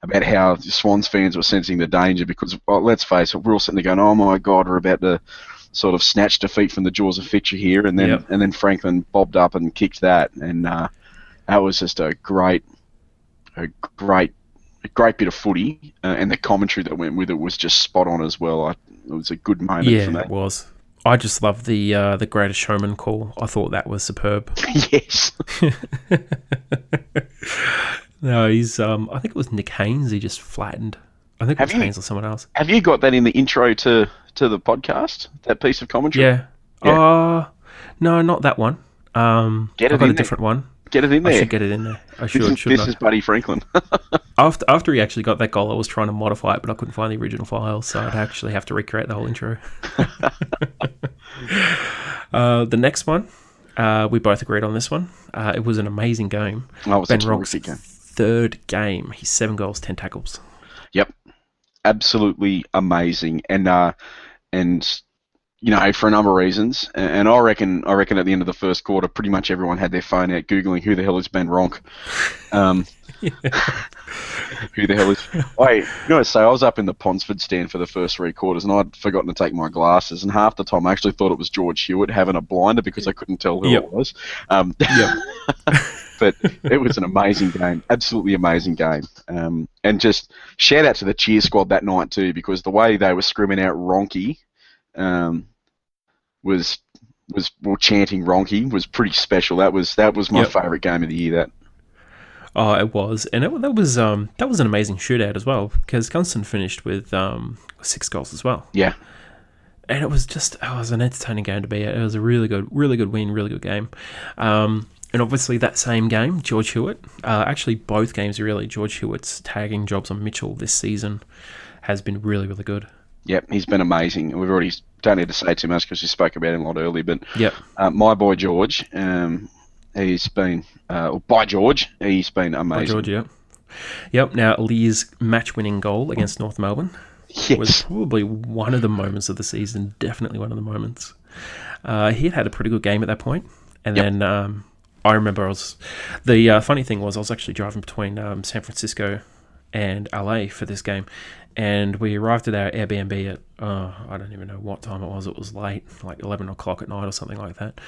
About how Swans fans were sensing the danger, because let's face it, we're all sitting there going, "Oh my God, we're about to sort of snatch defeat from the jaws of victory here," and then Franklin bobbed up and kicked that, and that was just a great bit of footy, and the commentary that went with it was just spot on as well. It was a good moment for me. Yeah, it was. I just love the Greatest Showman call. I thought that was superb. Yes. No, he's. I think it was Nick Haynes. He just flattened. I think it was Haynes or someone else. Have you got that in the intro to the podcast? That piece of commentary? Yeah. No, not that one. I've got a different one. Get it in there. I should get it in there. I should. This is Buddy Franklin. After he actually got that goal, I was trying to modify it, but I couldn't find the original file, so I'd actually have to recreate the whole intro. The next one, we both agreed on this one. It was an amazing game. Oh, it was Ben a terrific game. Third game. He's 7 goals, 10 tackles. Yep, absolutely amazing, and you know, for a number of reasons, and I reckon at the end of the first quarter, pretty much everyone had their phone out googling who the hell is Ben Ronk. Who the hell is? I gotta say, I was up in the Ponsford stand for the first 3 quarters, and I'd forgotten to take my glasses, and half the time I actually thought it was George Hewitt having a blinder because I couldn't tell who it was. But it was an amazing game, absolutely amazing game. And just shout out to the cheer squad that night too, because the way they were screaming out Ronky, was chanting Ronky was pretty special. That was my favourite game of the year. That. Oh, it was, and that was an amazing shootout as well, because Gunston finished with 6 goals as well. Yeah. And it was an entertaining game to be at. It was a really good win, really good game. And obviously that same game, George Hewitt, actually both games really, George Hewitt's tagging jobs on Mitchell this season has been really, really good. Yep, he's been amazing. We've already don't need to say too much because you spoke about him a lot earlier, but my boy George, he's been, by George, he's been amazing. By George, Yep, now Lee's match-winning goal against North Melbourne was probably one of the moments of the season, definitely one of the moments. He had a pretty good game at that point, and then I remember the funny thing was I was actually driving between San Francisco and LA for this game, and we arrived at our Airbnb at, I don't even know what time it was late, like 11 o'clock at night or something like that,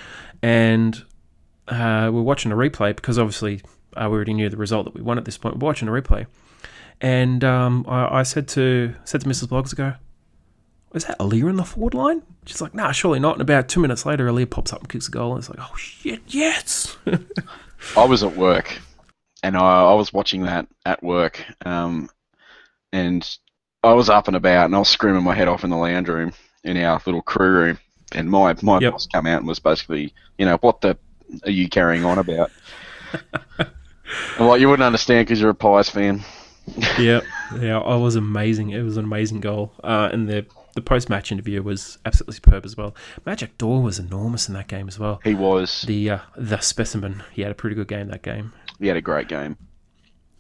and we're watching a replay because obviously we already knew the result that we won at this point. We're watching a replay, and I said to Mrs. Bloggs, I go, is that Aaliyah in the forward line? She's like, nah, surely not. And about 2 minutes later, Aaliyah pops up and kicks a goal, and it's like, oh shit, yes! I was at work, and I was watching that at work, and I was up and about, and I was screaming my head off in the lounge room in our little crew room, and my boss came out and was basically, what the are you carrying on about? Well, you wouldn't understand because you're a Pies fan. Yeah, I was amazing. It was an amazing goal, and the post-match interview was absolutely superb as well. Magic Daw was enormous in that game as well. He was the specimen. He had a pretty good game that game. He had a great game.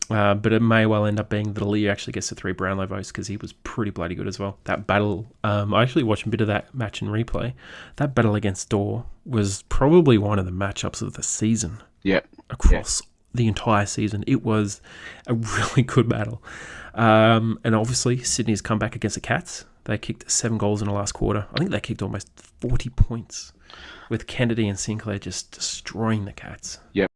But it may well end up being that Aaliyah actually gets the 3 Brownlow votes because he was pretty bloody good as well. That battle, I actually watched a bit of that match in replay. That battle against Dorr was probably one of the matchups of the season. Yep. Across the entire season. It was a really good battle. And obviously, Sydney's come back against the Cats. They kicked 7 goals in the last quarter. I think they kicked almost 40 points with Kennedy and Sinclair just destroying the Cats. Yep.